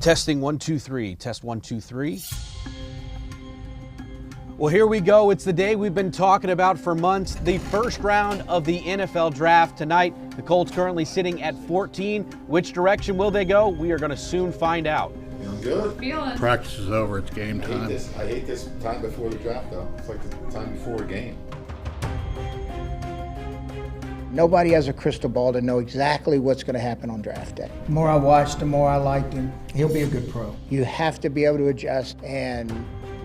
Testing 1 2 3. Test 1 2 3. Well, here we go. It's the day we've been talking about for months. The first round of the NFL draft tonight. The Colts currently sitting at 14. Which direction will they go? We are going to soon find out. Feeling good. Feeling. Practice is over. It's game time. I hate this time before the draft, though. It's like the time before a game. Nobody has a crystal ball to know exactly what's going to happen on draft day. The more I watched, the more I liked him. He'll be a good pro. You have to be able to adjust and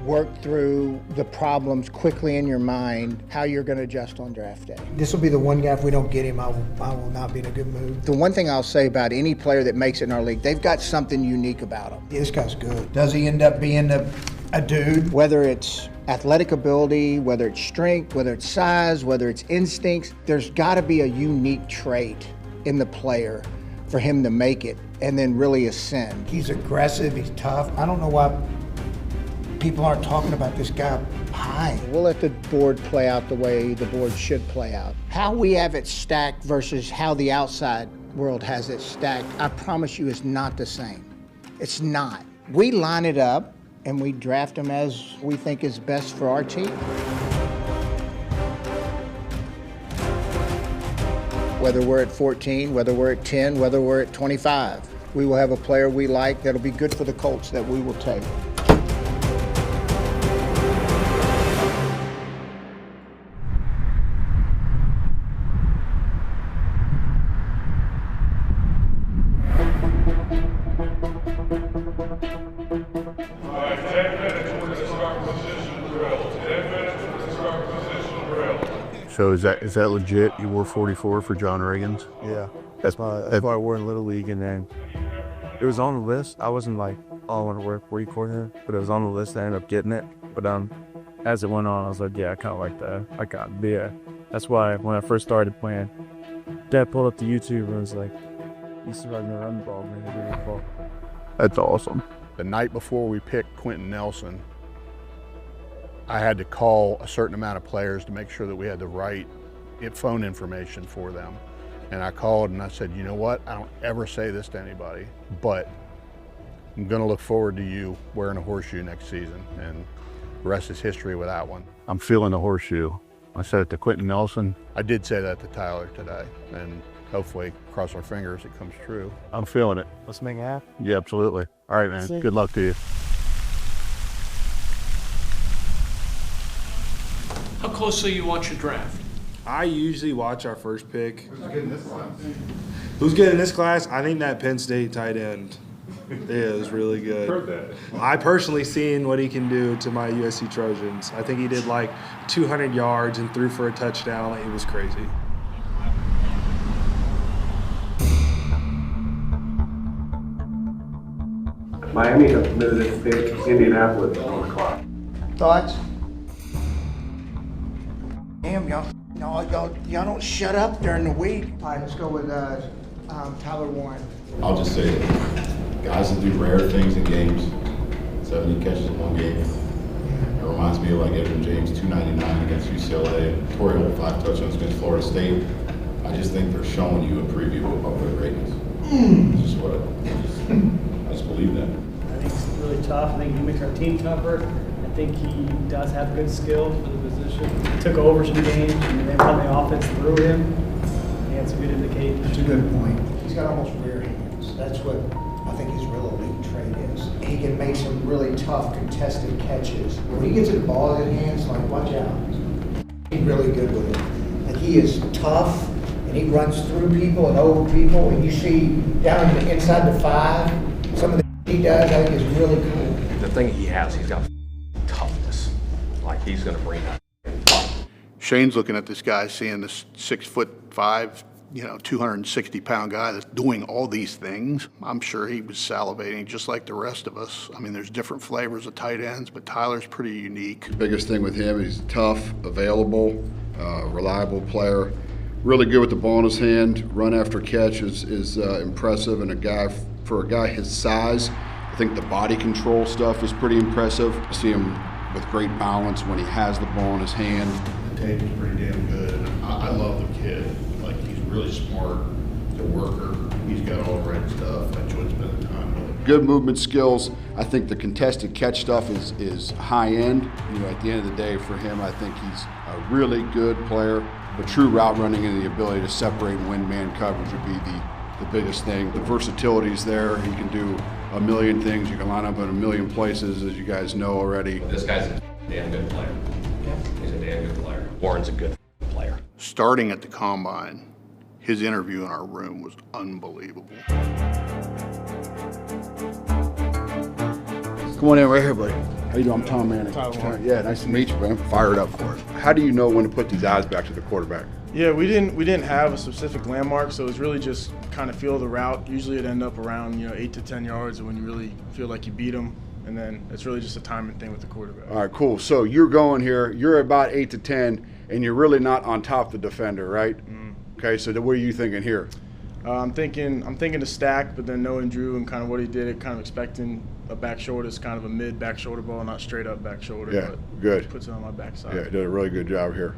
work through the problems quickly in your mind, how you're going to adjust on draft day. This will be the one guy, if we don't get him, I will not be in a good mood. The one thing I'll say about any player that makes it in our league, they've got something unique about them. Yeah, this guy's good. Does he end up being a dude? Whether it's athletic ability, whether it's strength, whether it's size, whether it's instincts, there's got to be a unique trait in the player for him to make it and then really ascend. He's aggressive, he's tough. I don't know why people aren't talking about this guy high. We'll let the board play out the way the board should play out. How we have it stacked versus how the outside world has it stacked, I promise you, is not the same. It's not. We line it up and we draft them as we think is best for our team. Whether we're at 14, whether we're at 10, whether we're at 25, we will have a player we like that'll be good for the Colts that we will take. So is that legit? You wore 44 for John Reagan's? Yeah, that's why I wore in Little League, and then it was on the list. I wasn't like, oh, I want to work 40 corner, but it was on the list. I ended up getting it. But as it went on, I was like, yeah, I kind of like that. I got yeah. That's why when I first started playing, Dad pulled up the YouTube and was like, "You used to run the ball, man." That's awesome. The night before we picked Quentin Nelson, I had to call a certain amount of players to make sure that we had the right phone information for them. And I called and I said, you know what? I don't ever say this to anybody, but I'm gonna look forward to you wearing a horseshoe next season. And the rest is history with that one. I'm feeling the horseshoe. I said it to Quentin Nelson. I did say that to Tyler today, and hopefully, cross our fingers, it comes true. I'm feeling it. Let's make it happen. Yeah, absolutely. All right, man. Good luck to you. How closely you watch your draft? I usually watch our first pick. Who's getting this class? Who's getting this class? I think that Penn State tight end is really good. Heard that. I personally seen what he can do to my USC Trojans. I think he did like 200 yards and threw for a touchdown. It was crazy. Miami has committed to pick Indianapolis on the clock. Thoughts? Damn, y'all don't shut up during the week. All right, let's go with Tyler Warren. I'll just say it. Guys that do rare things in games, 70 catches in one game. It reminds me of like Edwin James, 299 against UCLA, Torrey Holt, 5 touchdowns against Florida State. I just think they're showing you a preview of their greatness. It's just what I just believe that. I think it's really tough. I think he makes our team tougher. I think he does have good skill for the position. He took over some games, and then run the offense through him. He had some good indicators. That's a good point. He's got almost rare hands. That's what I think his real elite trait is. He can make some really tough contested catches. When he gets the ball in his hands, like, watch out. He's really good with it. Like, he is tough, and he runs through people and over people, and you see down inside the 5, some of the he does, I think, is really cool. The thing he has, he's got toughness. Like, he's going to bring that. Shane's looking at this guy, seeing this 6'5", 260-pound guy that's doing all these things. I'm sure he was salivating just like the rest of us. I mean, there's different flavors of tight ends, but Tyler's pretty unique. The biggest thing with him is tough, available, reliable player. Really good with the ball in his hand. Run after catch is impressive, and for a guy his size, I think the body control stuff is pretty impressive. I see him with great balance when he has the ball in his hand. The tape is pretty damn good, and I love the kid. Like, he's really smart, he's a worker, he's got all the right stuff. I enjoyed spending time with him. good movement skills. I think the contested catch stuff is high end. You know, at the end of the day for him, I think he's a really good player. The true route running and the ability to separate and win man coverage would be the biggest thing. The versatility is there. He can do a million things. You can line up in a million places, as you guys know already. This guy's a damn good player. He's a damn good player. Warren's a good player. Starting at the combine, his interview in our room was unbelievable. Come on in right here, buddy. How you doing? I'm Tom Manning. Yeah, nice to meet you, man. Fired up for it. How do you know when to put these eyes back to the quarterback? Yeah, we didn't have a specific landmark, so it was really just kind of feel the route. Usually it ended up around 8 to 10 yards when you really feel like you beat them, and then it's really just a timing thing with the quarterback. All right, cool. So you're going here. You're about 8 to 10, and you're really not on top of the defender, right? Okay. So what are you thinking here? I'm thinking to stack, but then knowing Drew and kind of what he did, kind of expecting a back shoulder is kind of a mid back shoulder ball, not straight up back shoulder. Yeah, but good. Puts it on my backside. Yeah, did a really good job here.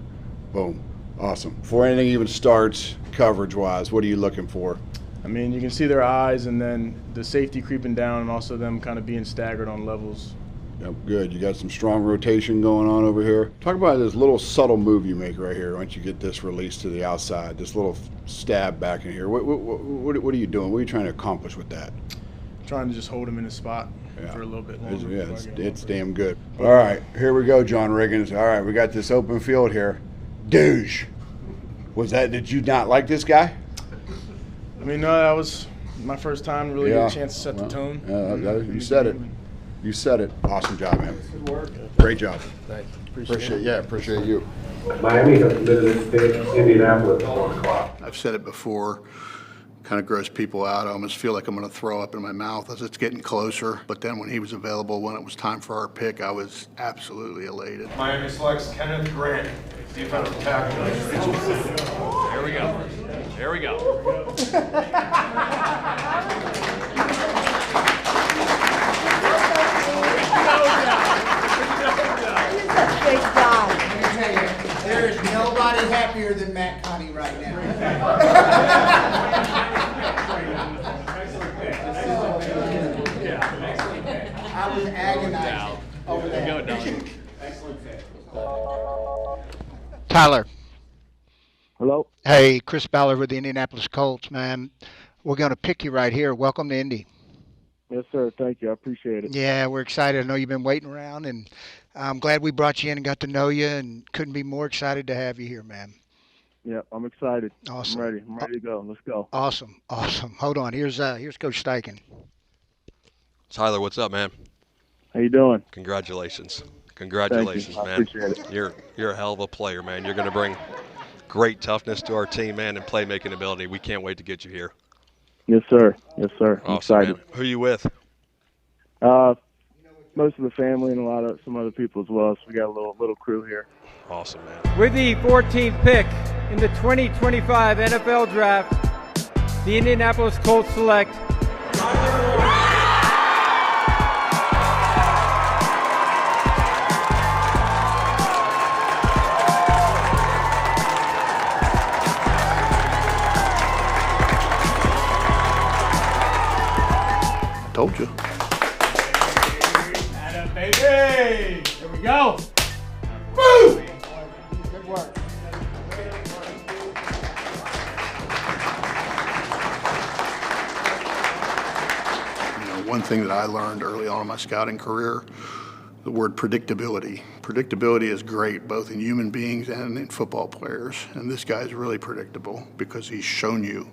Boom. Awesome. Before anything even starts, coverage-wise, what are you looking for? I mean, you can see their eyes and then the safety creeping down and also them kind of being staggered on levels. Yep, good. You got some strong rotation going on over here. Talk about this little subtle move you make right here once you get this release to the outside, this little stab back in here. What are you doing? What are you trying to accomplish with that? Trying to just hold him in his spot for a little bit longer. Yeah, it's damn good. All right, here we go, John Riggins. All right, we got this open field here. Douche. Did you not like this guy? I mean, no, that was my first time to really get a chance to set the tone. You said it. You said it. Awesome job, man. Good work. Great job. Thanks. Appreciate you. Miami has visited Indianapolis at 1 o'clock. I've said it before, kind of gross people out. I almost feel like I'm going to throw up in my mouth as it's getting closer. But then when he was available, when it was time for our pick, I was absolutely elated. Miami selects Kenneth Grant, defensive tackle. Here we go. Here we go. Big guy. Let me tell you, there is nobody happier than Matt Connie right now. I was agonizing over that. Excellent pick. Tyler. Hello. Hey, Chris Ballard with the Indianapolis Colts, man. We're going to pick you right here. Welcome to Indy. Yes, sir. Thank you. I appreciate it. Yeah, we're excited. I know you've been waiting around, and I'm glad we brought you in and got to know you, and couldn't be more excited to have you here, man. Yeah, I'm excited. Awesome. I'm ready to go. Let's go. Awesome. Hold on. Here's Coach Steichen. Tyler, what's up, man? How you doing? Congratulations, Thank man. you. I appreciate it. You're a hell of a player, man. You're going to bring great toughness to our team, man, and playmaking ability. We can't wait to get you here. Yes, sir. Yes, sir. I'm Awesome, excited. man. Who are you with? Most of the family and some other people as well. So we got a little crew here. Awesome, man. With the 14th pick in the 2025 NFL Draft, the Indianapolis Colts select Told you. Atta baby! Here we go. Woo! Good work. One thing that I learned early on in my scouting career, the word predictability. Predictability is great both in human beings and in football players. And this guy is really predictable because he's shown you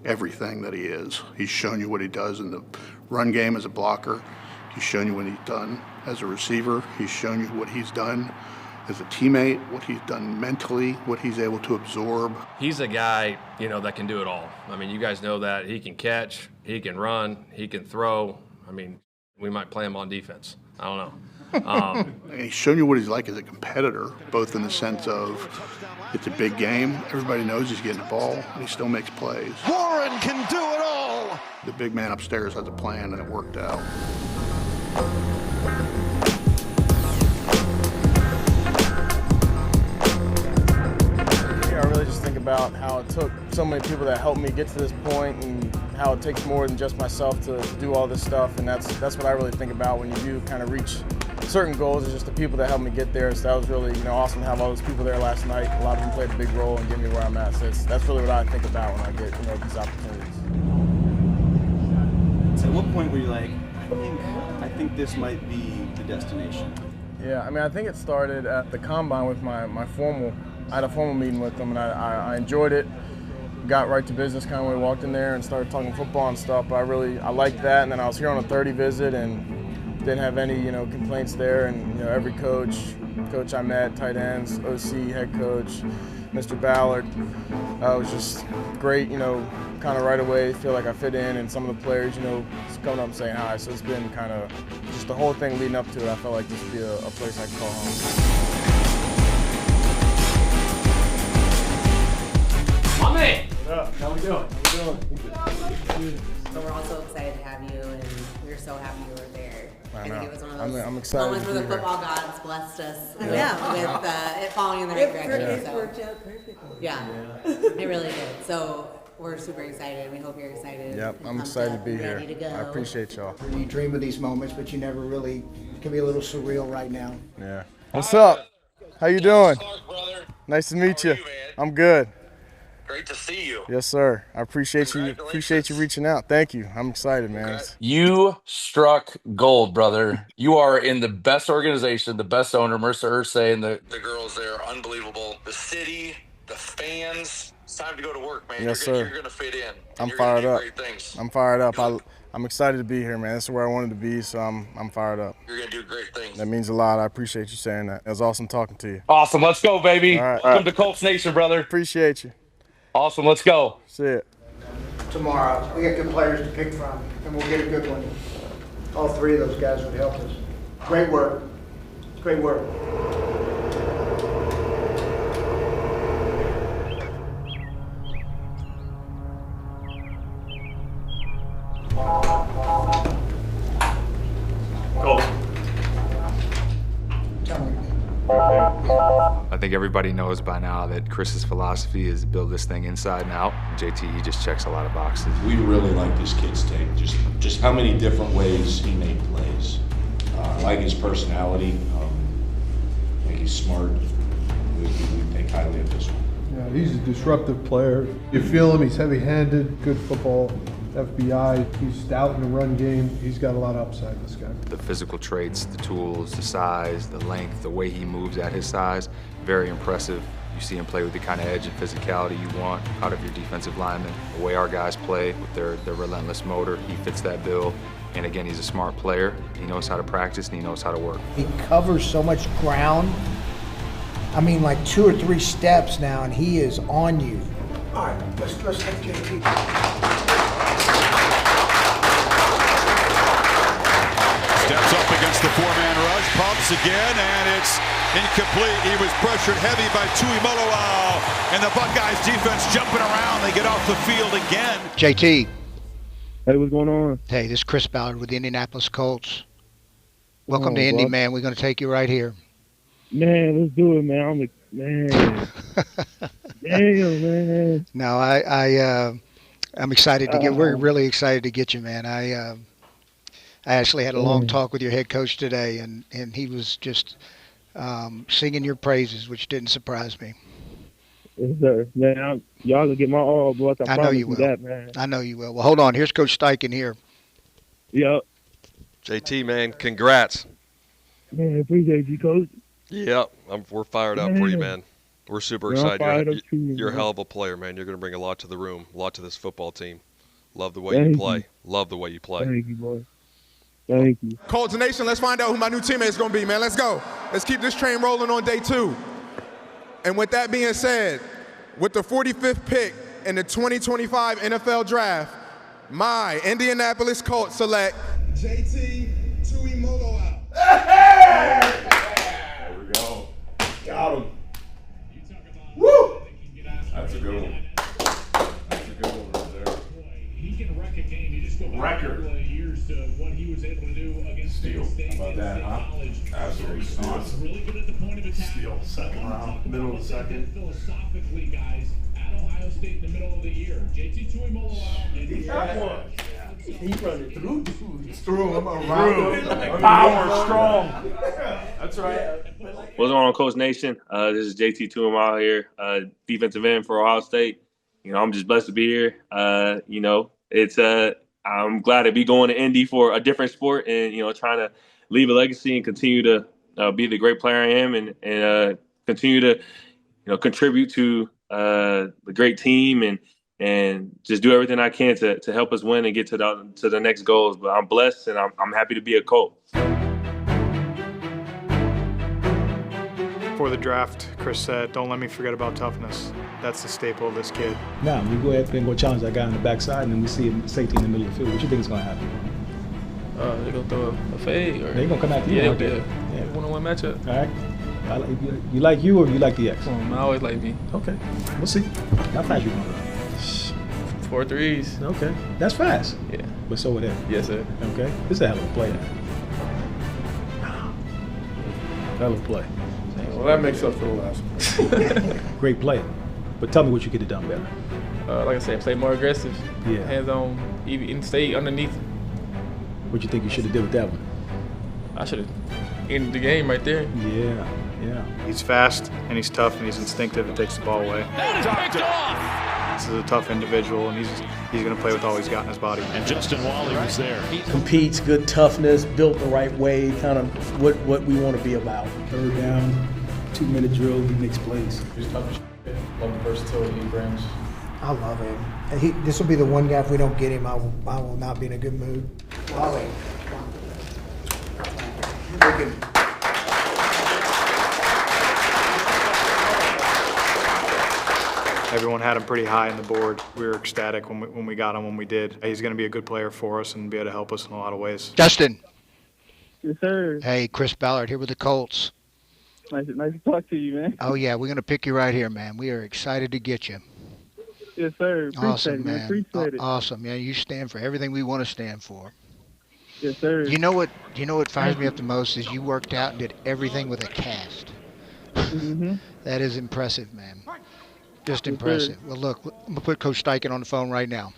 everything that he is. He's shown you what he does in the run game as a blocker. He's shown you what he's done as a receiver. He's shown you what he's done as a teammate, what he's done mentally, what he's able to absorb. He's a guy, that can do it all. I mean, you guys know that. He can catch, he can run, he can throw. I mean, we might play him on defense. I don't know. He's shown you what he's like as a competitor, both in the sense of it's a big game. Everybody knows he's getting the ball, and he still makes plays. Warren can do it all. The big man upstairs has a plan, and it worked out. I really just think about how it took so many people that helped me get to this point and how it takes more than just myself to do all this stuff, and that's what I really think about when you do kind of reach certain goals. It's just the people that helped me get there. So that was really awesome to have all those people there last night. A lot of them played a big role in getting me where I'm at. So that's really what I think about when I get these opportunities. So at what point were you like, I think this might be the destination? Yeah, I mean, I think it started at the combine with my formal. I had a formal meeting with them, and I enjoyed it. Got right to business kind of when we walked in there and started talking football and stuff. But I liked that, and then I was here on a 30 visit and didn't have any complaints there. And every coach I met, tight ends, OC, head coach, Mr. Ballard, was just great. Kind of right away feel like I fit in, and some of the players coming up and saying hi. So it's been kind of just the whole thing leading up to it. I felt like this would be a place I could call home. My man. What up? How we doing? But we're also excited to have you, and we're so happy you were there. I think it was one of those I'm excited moments where the football gods blessed us with it falling in the right direction. It worked out perfectly. Yeah, it really did. So we're super excited. We hope you're excited. Yep, I'm excited to be here. Ready to go. I appreciate y'all. You dream of these moments, but you never really, it can be a little surreal right now. Yeah. What's up? How you doing? Nice to meet you. I'm good. Great to see you. Yes, sir. I appreciate you reaching out. Thank you. I'm excited, man. You struck gold, brother. You are in the best organization, the best owner, Mercer Ursay, and the girls there are unbelievable. The city, the fans. It's time to go to work, man. Yes, You're sir. going to fit in. I'm You're fired gonna up. do great things. I'm fired up. I'm excited to be here, man. This is where I wanted to be, so I'm fired up. You're going to do great things. That means a lot. I appreciate you saying that. It was awesome talking to you. awesome. Let's go, baby. All right. Welcome to Colts Nation, brother. Appreciate you. Awesome. Let's go. See it. Tomorrow, we got good players to pick from, and we'll get a good one. All three of those guys would help us. Great work. Great work. I think everybody knows by now that Chris's philosophy is build this thing inside and out. JT, he just checks a lot of boxes. We really like this kid's tape, just how many different ways he made plays. I like his personality. I think he's smart. We think highly of this one. Yeah, he's a disruptive player. You feel him, he's heavy-handed, good football, FBI. He's stout in the run game. He's got a lot of upside, this guy. The physical traits, the tools, the size, the length, the way he moves at his size, very impressive. You see him play with the kind of edge and physicality you want out of your defensive linemen. The way our guys play with their relentless motor, he fits that bill. And again, he's a smart player. He knows how to practice and he knows how to work. He covers so much ground. I mean, like 2 or 3 steps now, and he is on you. All right, let's take JT. Steps up against the 4-man rush, pumps again, and it's incomplete. He was pressured heavy by Tuimoloau, and the Buckeyes defense jumping around. They get off the field again. JT. Hey, what's going on? Hey, this is Chris Ballard with the Indianapolis Colts. Welcome to Indy, man. We're going to take you right here. Man, let's do it, man. Man. Damn, man. No, I'm excited to get. We're really excited to get you, man. I actually had a long talk with your head coach today, and he was just singing your praises, which didn't surprise me. Yes, sir. Man, y'all gonna get my all, boys. I know you will. That, man. I know you will. Well, hold on. Here's Coach Steichen here. Yep. JT, man, congrats. Man, appreciate you, Coach. Yep, we're fired up for you, man. We're super excited. You're a man. hell of a player, man. You're going to bring a lot to the room, a lot to this football team. Love the way you play. Love the way you play. Thank you, boy. Thank you. Colts Nation, let's find out who my new teammate is going to be, man. Let's go. Let's keep this train rolling on day 2. And with that being said, with the 45th pick in the 2025 NFL Draft, my Indianapolis Colts select JT Tuimoloau. There we go. Got him. Woo! That's a good one. That's a good one right there. He can wreck a game. He just go back a couple of years to what he was able to do against Steal. State How about that, huh? Absolutely steal. Really good at the point of attack. Steal. Second round. Middle of the second. Philosophically, guys, at Ohio State. State in the middle of the year. JT Tuimoloau. He got one. He running through dudes. Through him around. Power strong. That's right. What's going on, Coach Nation? This is JT Tuimoloau here, defensive end for Ohio State. I'm just blessed to be here. I'm glad to be going to Indy for a different sport and, trying to leave a legacy and continue to be the great player I am and continue to, contribute to the great team and just do everything I can to help us win and get to the next goals. But I'm blessed and I'm happy to be a Colt. Before the draft, Chris said, don't let me forget about toughness. That's the staple of this kid. Now, we go ahead and go challenge that guy on the backside, and then we see him safety in the middle of the field. What you think is going to happen? They're going to throw a fade? Or... They're going to come after you. Yeah, one-on-one matchup. All right. You like you or you like the X? I always like me. Okay. We'll see. How fast you going to run? 4 threes. Okay. That's fast. Yeah. But so are they. Yes, sir. Okay. This is a hell of a play. Hell of a play. Well, that makes up for the last one. Great play. But tell me what you could have done better. Like I said, play more aggressive. Yeah. Hands on, even stay underneath. What you think you should have did with that one? I should have ended the game right there. Yeah. He's fast and he's tough and he's instinctive and takes the ball away. Picked off. This is a tough individual and he's going to play with all he's got in his body. And Justin Wally was there. Competes, good toughness, built the right way, kind of what we want to be about. Third down, 2-minute drill, he makes plays. He's tough as shit. Love the versatility he brings. I love him. And this will be the one guy, if we don't get him, I will not be in a good mood. Wally. Everyone had him pretty high on the board. We were ecstatic when we got him when we did. He's going to be a good player for us and be able to help us in a lot of ways. Justin. Yes, sir. Hey, Chris Ballard here with the Colts. Nice to talk to you, man. Oh, yeah, we're going to pick you right here, man. We are excited to get you. Yes, sir. Appreciate Awesome, it, man. Appreciate it. Awesome. Yeah, you stand for everything we want to stand for. Yes, sir. You know what fires me up the most is you worked out and did everything with a cast. Mm-hmm. That is impressive, man. Just Yes, impressive. sir. Well, look, I'm going to put Coach Steichen on the phone right now.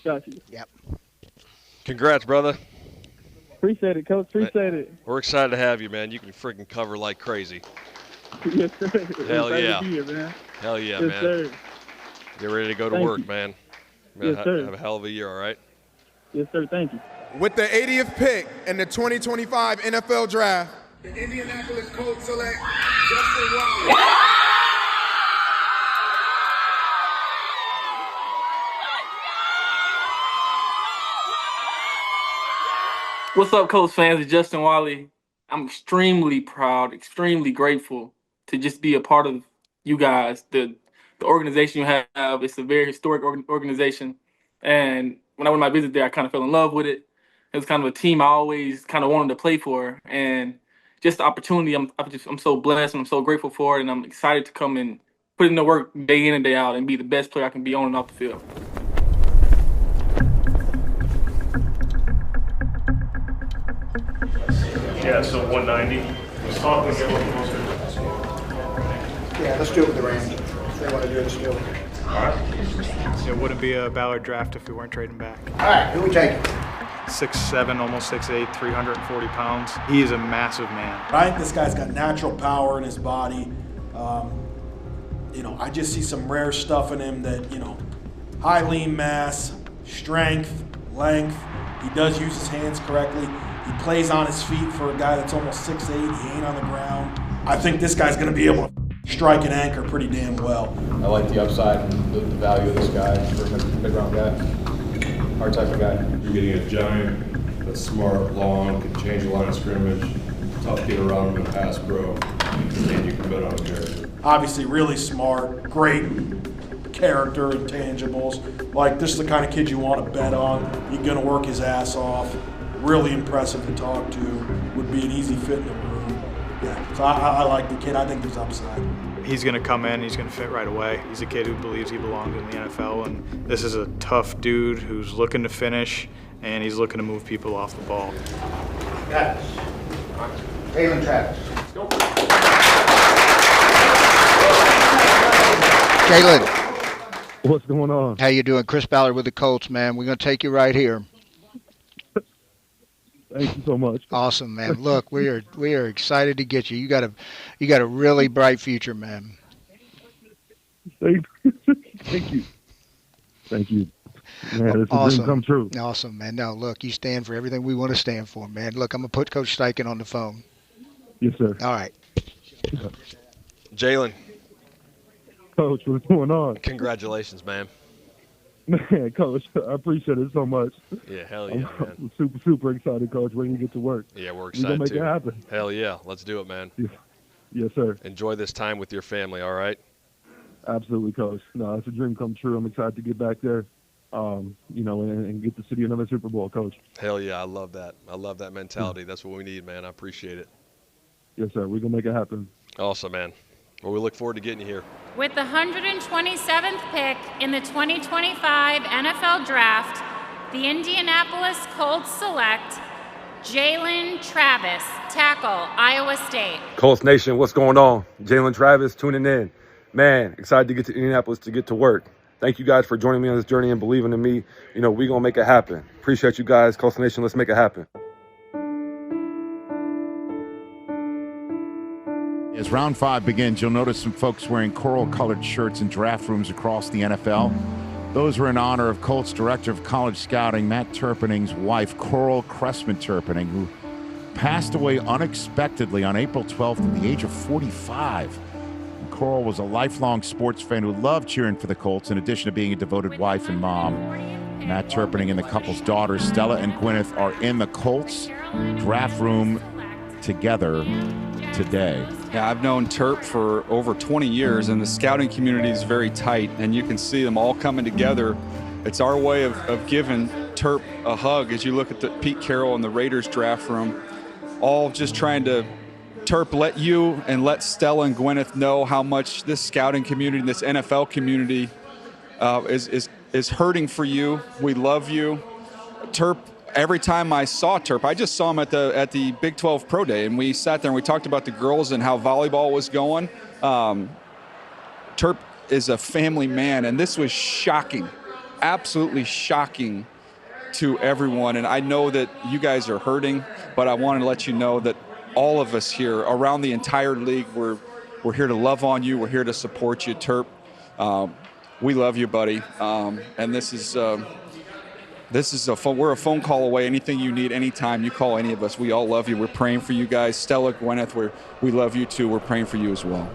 Got you. Yep. Congrats, brother. Appreciate it, Coach. Appreciate it. We're excited to have you, man. You can freaking cover like crazy. Yes, sir. Hell Excited yeah. to be here, man. Hell yeah, Yes, man. sir. Get ready to go to Thank work, you. man. Yes, sir. Have a hell of a year, all right? Yes, sir. Thank you. With the 80th pick in the 2025 NFL Draft, The Indianapolis Colts select Justin Wally. What's up, Colts fans? It's Justin Wally. I'm extremely proud, extremely grateful to just be a part of you guys. The organization you have, it's a very historic organization. And when I went on my visit there, I kind of fell in love with it. It was kind of a team I always kind of wanted to play for. And just the opportunity, I'm so blessed and I'm so grateful for it. And I'm excited to come and put in the work day in and day out and be the best player I can be on and off the field. Yeah, so 190. Let's talk and get a little closer. Yeah, let's do it with the Rams. They want to do it still. All right. It wouldn't be a Ballard draft if we weren't trading back. All right, who we taking? 6'7", almost 6'8", 340 pounds. He is a massive man. Right? This guy's got natural power in his body. I just see some rare stuff in him that, high lean mass, strength, length. He does use his hands correctly. He plays on his feet for a guy that's almost 6'8". He ain't on the ground. I think this guy's going to be able to strike and anchor pretty damn well. I like the upside and the value of this guy for a mid-round guy. Our type of guy. You're getting a giant that's smart, long, can change the line of scrimmage, tough to get around him in pass pro, and you can bet on his character. Obviously really smart, great character, intangibles. Like, this is the kind of kid you want to bet on. You're going to work his ass off. Really impressive to talk to. Would be an easy fit in the room. Yeah, so I like the kid. I think there's upside. He's going to come in, he's going to fit right away. He's a kid who believes he belongs in the NFL, and this is a tough dude who's looking to finish, and he's looking to move people off the ball. Travis. Jalen Travis. Let's go. Jalen, What's going on? How you doing? Chris Ballard with the Colts, man. We're going to take you right here. Thank you so much. Awesome, man. Look, we are excited to get you. You got a really bright future, man. Thank you. Thank you. Man, it's a dream come true. Awesome, man. No, look, you stand for everything we want to stand for, man. Look, I'm going to put Coach Steichen on the phone. Yes, sir. All right. Jalen. Coach, what's going on? Congratulations, man. Man, Coach, I appreciate it so much. Yeah, hell yeah, man. I'm super, super excited, Coach, when you get to work. Yeah, we're We're excited, going to make too. it happen. Hell yeah. Let's do it, man. Yes, sir. Enjoy this time with your family, all right? Absolutely, Coach. No, it's a dream come true. I'm excited to get back there, and get the city another Super Bowl, Coach. Hell yeah, I love that. I love that mentality. That's what we need, man. I appreciate it. Yes, sir. We're going to make it happen. Awesome, man. Well, we look forward to getting you here. With the 127th pick in the 2025 NFL Draft, the Indianapolis Colts select Jalen Travis, tackle, Iowa State. Colts Nation, what's going on? Jalen Travis tuning in. Man, excited to get to Indianapolis to get to work. Thank you guys for joining me on this journey and believing in me. We're going to make it happen. Appreciate you guys. Colts Nation, let's make it happen. As round 5 begins, you'll notice some folks wearing coral-colored shirts in draft rooms across the NFL. Those were in honor of Colts Director of College Scouting, Matt Turpening's wife, Coral Cressman-Turpening, who passed away unexpectedly on April 12th at the age of 45. And Coral was a lifelong sports fan who loved cheering for the Colts, in addition to being a devoted wife and mom. Matt Turpening and the couple's daughters, Stella and Gwyneth, are in the Colts draft room together today. Yeah, I've known Terp for over 20 years, and the scouting community is very tight, and you can see them all coming together. It's our way of giving Terp a hug as you look at the Pete Carroll and the Raiders draft room, all just trying to, Terp, let you and let Stella and Gwyneth know how much this scouting community, this NFL community is hurting for you. We love you. Terp, every time I saw Terp, I just saw him at the Big 12 Pro Day, and we sat there and we talked about the girls and how volleyball was going. Terp is a family man, and this was shocking, absolutely shocking to everyone. And I know that you guys are hurting, but I wanted to let you know that all of us here around the entire league, we're here to love on you. We're here to support you, Terp. We love you, buddy. And this is a phone. We're a phone call away. Anything you need, anytime you call any of us, we all love you. We're praying for you guys. Stella, Gwyneth, we love you too. We're praying for you as well.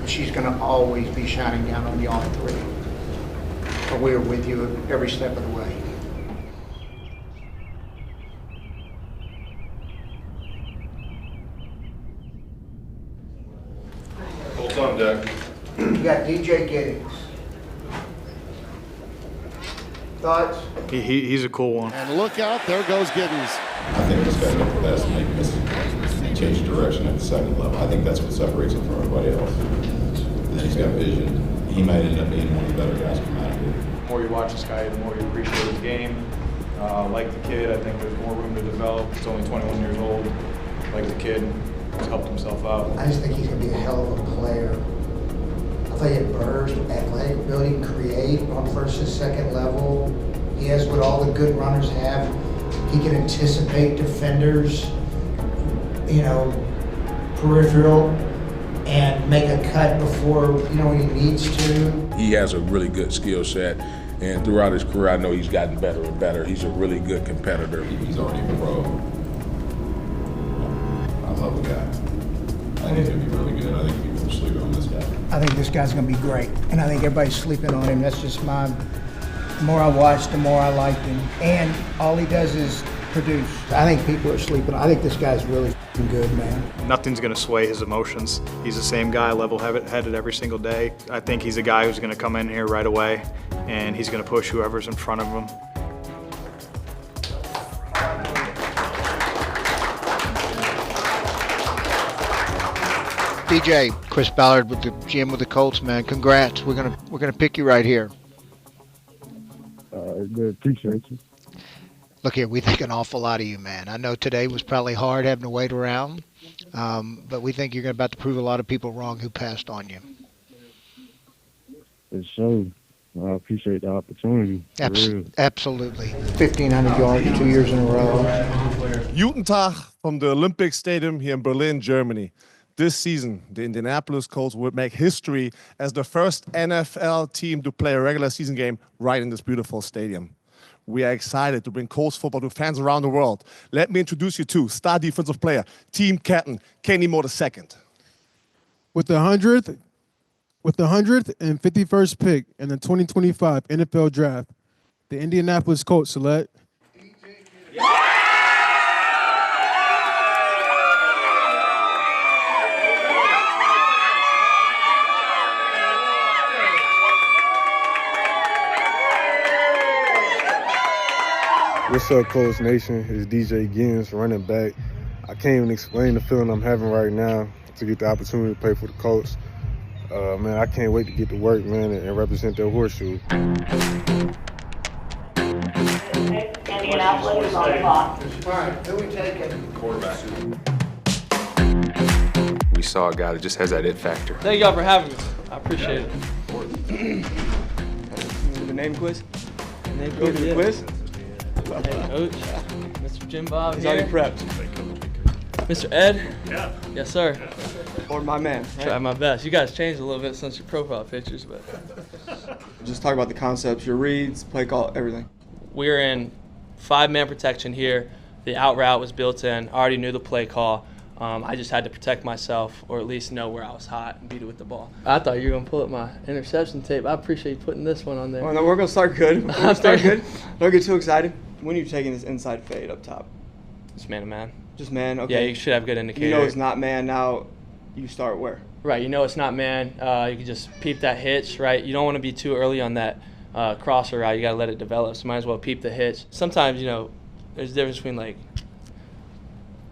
She's going to always be shining down on y'all three. But we are with you every step of the way. Colts on deck. You got DJ Giddings. Thoughts? He's a cool one. And look out, there goes Giddings. I think this guy's got the best make this change direction at the second level. I think that's what separates him from everybody else. And then he's got vision. He might end up being one of the better guys coming out of here. The more you watch this guy, the more you appreciate his game. Like the kid, I think there's more room to develop. He's only 21 years old. Like the kid, he's helped himself out. I just think he's going to be a hell of a player. I thought he had burst, athletic ability, create on first and second level. He has what all the good runners have. He can anticipate defenders, peripheral, and make a cut before, when he needs to. He has a really good skill set, and throughout his career, I know he's gotten better and better. He's a really good competitor. He's already a pro. I love the guy. I think he's going to be really good. I think people are sleeping on this guy. I think this guy's going to be great, and I think everybody's sleeping on him. That's just the more I watch, the more I like him, and all he does is produce. I think people are sleeping. I think this guy's really good, man. Nothing's going to sway his emotions. He's the same guy, level-headed every single day. I think he's a guy who's going to come in here right away, and he's going to push whoever's in front of him. DJ, Chris Ballard with the GM with the Colts, man. Congrats. We're gonna pick you right here. Appreciate you. Look here, we think an awful lot of you, man. I know today was probably hard having to wait around, but we think you're about to prove a lot of people wrong who passed on you. It shows. I appreciate the opportunity. Absolutely. 1,500 yards 2 years in a row. Guten Tag from the Olympic Stadium here in Berlin, Germany. This season, the Indianapolis Colts would make history as the first NFL team to play a regular season game right in this beautiful stadium. We are excited to bring Colts football to fans around the world. Let me introduce you to star defensive player, team captain, Kenny Moore II. With the 151st pick in the 2025 NFL Draft, the Indianapolis Colts select What's up, Colts Nation? It's DJ Gibbs, running back. I can't even explain the feeling I'm having right now to get the opportunity to play for the Colts. Man, I can't wait to get to work, man, and represent their horseshoe. Indianapolis is on the clock. All right, who we taking? Quarterback. We saw a guy that just has that it factor. Thank y'all for having me. I appreciate it. The name quiz? Name Go to the quiz? Hey, Coach. Mr. Jim Bob He's here. already prepped. Mr. Ed? Yeah. Yes, sir. Or my man. Right? Try my best. You guys changed a little bit since your profile pictures, but. Just talk about the concepts, your reads, play call, everything. We're in 5-man protection here. The out route was built in. I already knew the play call. I just had to protect myself, or at least know where I was hot and beat it with the ball. I thought you were going to pull up my interception tape. I appreciate you putting this one on there. Oh, no, we're going to start good. Don't get too excited. When are you taking this inside fade up top? It's man-to-man. Just man? Okay. Yeah, you should have good indicator. You know it's not man, now you start where? Right, you know it's not man. You can just peep that hitch, right? You don't want to be too early on that crosser route. You got to let it develop, so might as well peep the hitch. Sometimes, you know, there's a difference between, like,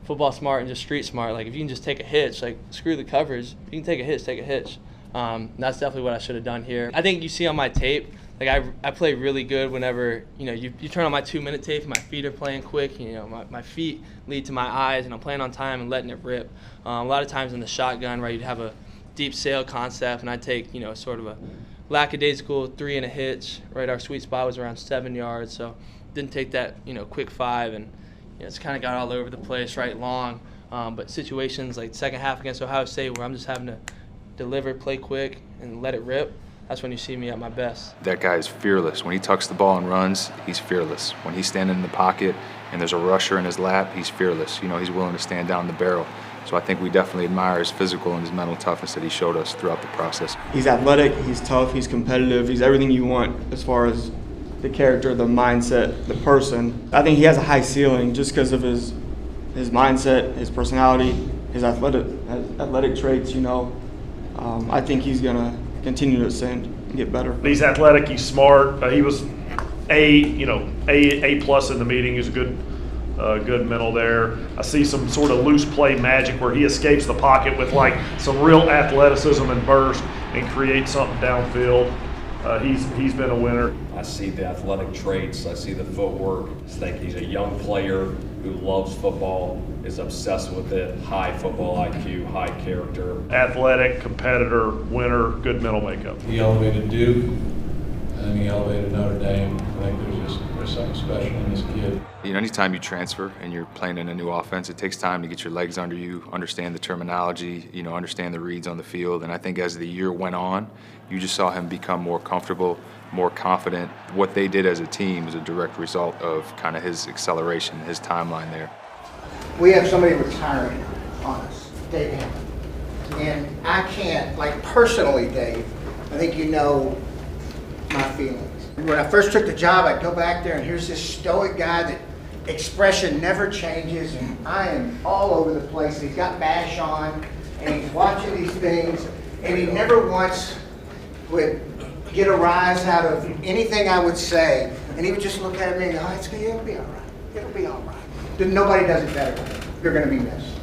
football smart and just street smart. Like, if you can just take a hitch, like, screw the coverage. If you can take a hitch, take a hitch. That's definitely what I should have done here. I think you see on my tape, like, I play really good whenever, you know, you turn on my 2-minute tape and my feet are playing quick. You know, my feet lead to my eyes, and I'm playing on time and letting it rip. A lot of times in the shotgun, right, you'd have a deep sail concept, and I'd take, you know, sort of a lackadaisical 3 and a hitch, right? Our sweet spot was around 7 yards, so didn't take that, you know, quick 5, and you know, it's kind of got all over the place, right, long. But situations like second half against Ohio State where I'm just having to deliver, play quick, and let it rip, that's when you see me at my best. That guy is fearless. When he tucks the ball and runs, he's fearless. When he's standing in the pocket and there's a rusher in his lap, he's fearless. You know, he's willing to stand down the barrel. So I think we definitely admire his physical and his mental toughness that he showed us throughout the process. He's athletic, he's tough, he's competitive, he's everything you want as far as the character, the mindset, the person. I think he has a high ceiling just because of his mindset, his personality, his athletic traits, you know. I think he's going to continue to ascend and get better. He's athletic, he's smart. He was A plus in the meeting. He's a good mental there. I see some sort of loose play magic where he escapes the pocket with like some real athleticism and burst and creates something downfield. He's been a winner. I see the athletic traits. I see the footwork. I think he's a young player who loves football, is obsessed with it, high football IQ, high character. Athletic, competitor, winner, good mental makeup. He elevated Duke, and he elevated Notre Dame. I think there's something special in this kid. You know, anytime you transfer and you're playing in a new offense, it takes time to get your legs under you, understand the terminology, you know, understand the reads on the field. And I think as the year went on, you just saw him become more comfortable, more confident. What they did as a team was a direct result of kind of his acceleration, his timeline there. We have somebody retiring on us, Dave Hammond. And I can't, like personally, Dave, I think you know my feelings. When I first took the job, I'd go back there and here's this stoic guy that expression never changes, and I am all over the place. He's got Bash on, and he's watching these things, and he never once would get a rise out of anything I would say, and he would just look at me and go, oh, it'll be all right. It'll be all right. Nobody does it better. You're going to be missed.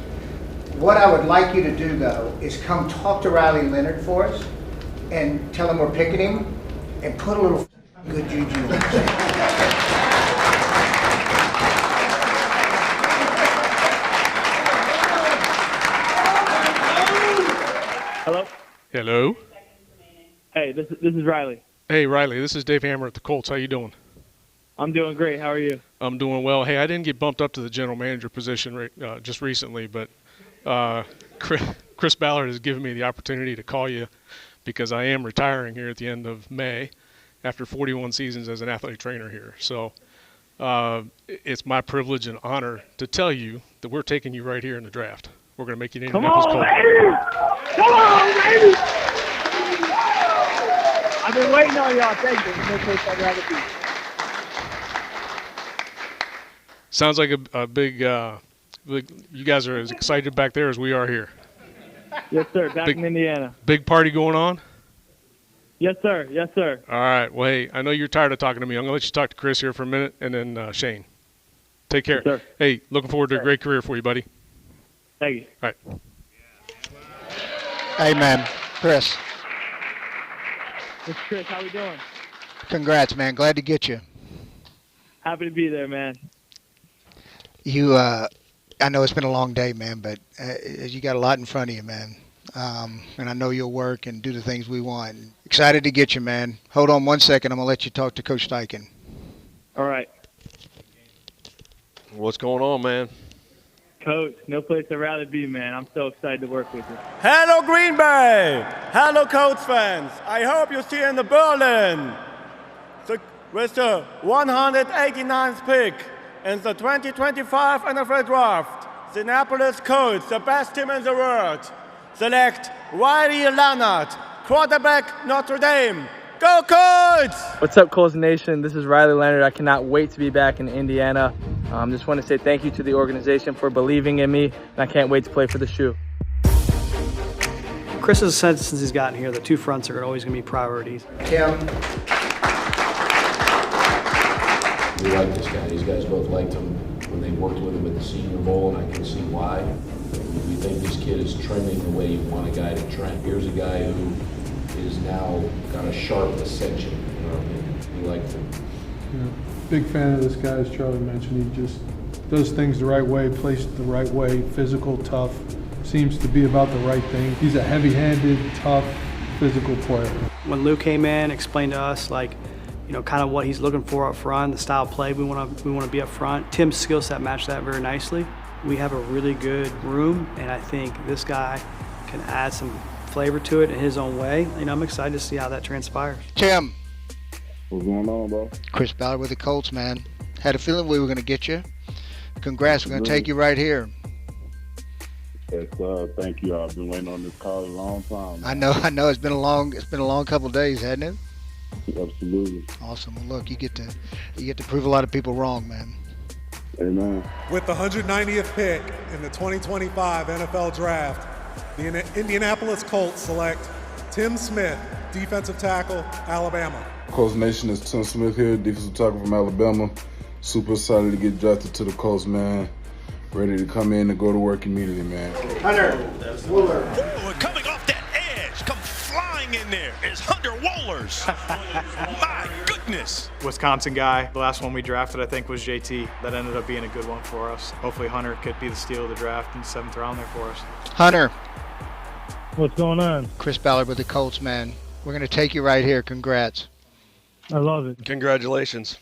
What I would like you to do, though, is come talk to Riley Leonard for us and tell him we're picking him and put a little good juju on his Hello? Hello. Hey, this is Riley. Hey, Riley. This is Dave Hammer at the Colts. How you doing? I'm doing great. How are you? I'm doing well. Hey, I didn't get bumped up to the general manager position just recently, but Chris Ballard has given me the opportunity to call you because I am retiring here at the end of May after 41 seasons as an athletic trainer here. So it's my privilege and honor to tell you that we're taking you right here in the draft. We're going to make you an Indianapolis Colts. Come on, baby! I've been waiting on y'all. Thank you. No place I'd rather be. Sounds like a big, you guys are as excited back there as we are here. Yes, sir. Back in Indiana. Big party going on? Yes, sir. Yes, sir. All right. Well, hey, I know you're tired of talking to me. I'm going to let you talk to Chris here for a minute, and then Shane. Take care. Yes, sir. Hey, looking forward to a great career for you, buddy. Thank you. All right. Hey, man. Chris. It's Chris. How we doing? Congrats, man. Glad to get you. Happy to be there, man. You, I know it's been a long day, man, but you got a lot in front of you, man. And I know you'll work and do the things we want. Excited to get you, man. Hold on one second. I'm going to let you talk to Coach Steichen. All right. What's going on, man? Coach, no place I'd rather be, man. I'm so excited to work with you. Hello, Green Bay. Hello, Colts fans. I hope you see in the Berlin. With the 189th pick in the 2025 NFL Draft, the Indianapolis Colts, the best team in the world, select Riley Leonard, quarterback, Notre Dame. Go Colts! What's up, Colts Nation? This is Riley Leonard. I cannot wait to be back in Indiana. Just want to say thank you to the organization for believing in me, and I can't wait to play for the shoe. Chris has said since he's gotten here, the two fronts are always going to be priorities. Tim. We like this guy. These guys both liked him when they worked with him at the Senior Bowl, and I can see why. We think this kid is trending the way you want a guy to trend. Here's a guy who is now got a sharp ascension. You know what I mean? We like him. Yeah, big fan of this guy, as Charlie mentioned. He just does things the right way, plays it the right way, physical, tough, seems to be about the right thing. He's a heavy-handed, tough, physical player. When Lou came in, explained to us, like, you know, kind of what he's looking for up front, the style of play we want to be up front. Tim's skill set matched that very nicely. We have a really good room, and I think this guy can add some flavor to it in his own way. You know, I'm excited to see how that transpires. Tim. What's going on, bro? Chris Ballard with the Colts, man. Had a feeling we were going to get you. Congrats. We're going to take you right here. Yes, thank you. I've been waiting on this call a long time. I know. It's been a long couple of days, hasn't it? Absolutely. Awesome. Well, look, you get to prove a lot of people wrong, man. Amen. With the 190th pick in the 2025 NFL Draft, the Indianapolis Colts select Tim Smith, defensive tackle, Alabama. Colts Nation, is Tim Smith here, defensive tackle from Alabama. Super excited to get drafted to the Colts, man. Ready to come in and go to work immediately, man. Hunter Wooler. Ooh, coming off that edge, come flying in there is Hunter Wohlers. My goodness. Wisconsin guy. The last one we drafted, I think, was JT. That ended up being a good one for us. Hopefully Hunter could be the steal of the draft in the 7th round there for us. Hunter. What's going on? Chris Ballard with the Colts, man. We're going to take you right here. Congrats. I love it. Congratulations.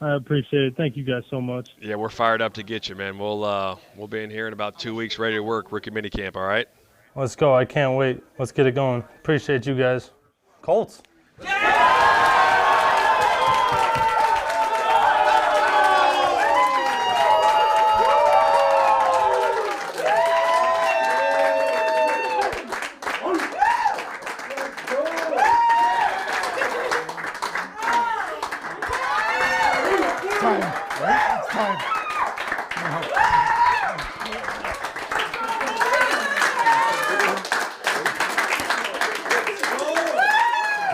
I appreciate it. Thank you guys so much. Yeah, we're fired up to get you, man. We'll be in here in about 2 weeks, ready to work rookie minicamp. All right. Let's go. I can't wait. Let's get it going. Appreciate you guys. Colts.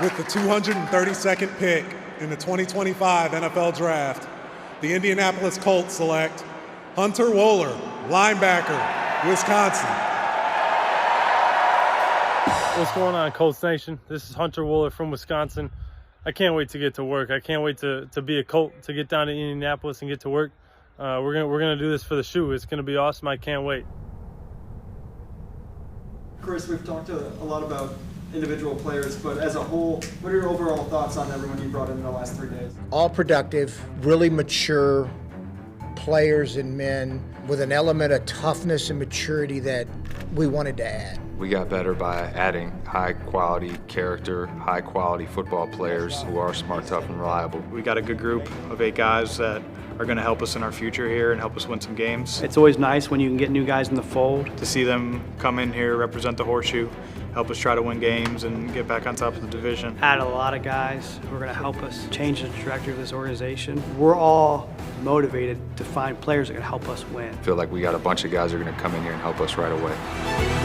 With the 232nd pick in the 2025 NFL Draft, the Indianapolis Colts select Hunter Wohler, linebacker, Wisconsin. What's going on, Colts Nation? This is Hunter Wohler from Wisconsin. I can't wait to get to work. I can't wait to be a Colt, to get down to Indianapolis and get to work. We're gonna do this for the shoe. It's gonna be awesome. I can't wait. Chris, we've talked a lot about individual players, but as a whole, what are your overall thoughts on everyone you brought in the last 3 days? All productive, really mature players and men with an element of toughness and maturity that we wanted to add. We got better by adding high-quality character, high-quality football players who are smart, tough, and reliable. We got a good group of 8 guys that are going to help us in our future here and help us win some games. It's always nice when you can get new guys in the fold. To see them come in here, represent the Horseshoe, help us try to win games and get back on top of the division. Add a lot of guys who are going to help us change the trajectory of this organization. We're all motivated to find players that can help us win. I feel like we got a bunch of guys who are going to come in here and help us right away.